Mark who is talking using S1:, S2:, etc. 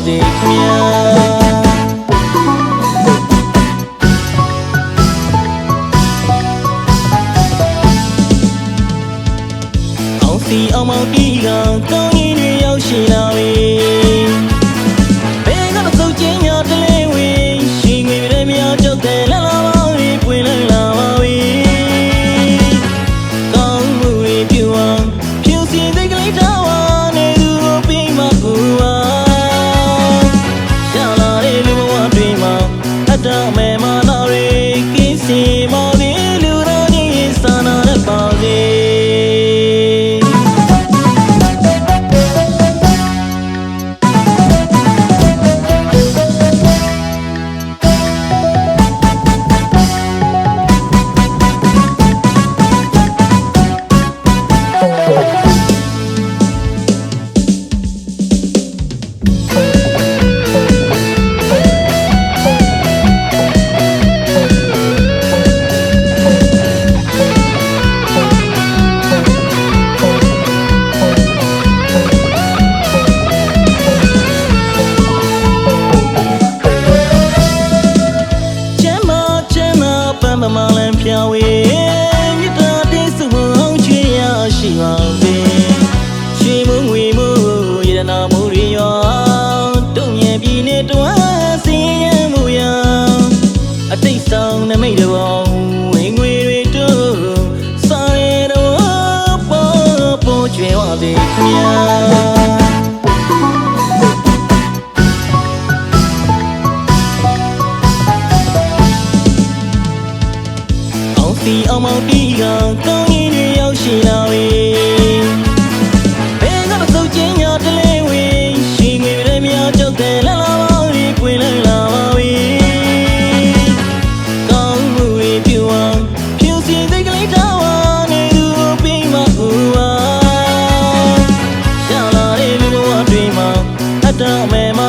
S1: စေခင်ဗျာအောင်စီအောင်မောင်တီးကကောင်းရင်တွေရောက်ရှိလာပြီဘယ်ကမစုပ်ချင်းရတလဲဝင်ရှိငွေတွေမြောက်ကျုပ်တဲ့လာလာပါပြီပွင့်လိုက်လာပါပြီကောင်းမှုတွေပြုအောင်ဖြူစင်သိကလေးထားဝါနေသူကိုပြီးမှကူပါရှာလာတဲ့လူဘဝတွေမှာအတ္တမဲမလာတွေကင်းစင်မော်ဒီလူတော်ကြီးစာနာရပါစေမမလန်ဖြာဝေမြတ်တာတင်းစုအောင်ချွေရရှိပါစေရွှေမုံငွေမို့ရတနာမိုးရီရောတုံ့ပြန်ပြီးနေတွန်းစင်းရမှုရအတိတ်ဆောင်နမိတ်တော်ဝင်ငွေတွေတို့စာရတော်ပေါ်ကျွေဝစေခင်ဗျာအောင်မောင်တီးကကောင်းရင်တွေရောက်ရှိလာပြီဘယ်ကမစုပ်ချင်းရတလဲဝင်ရှိငွေတွေမြောက်ကျုပ်တဲ့လာလာပါပြီပွင့်လိုက်လာပါပြီကောင်းမှုတွေပြုအောင်ဖြူစင်သိကလေးထားဝါနေသူကိုပြီးမှကူပါရှာလာတဲ့လူဘဝတွေမှာအတ္တမဲမ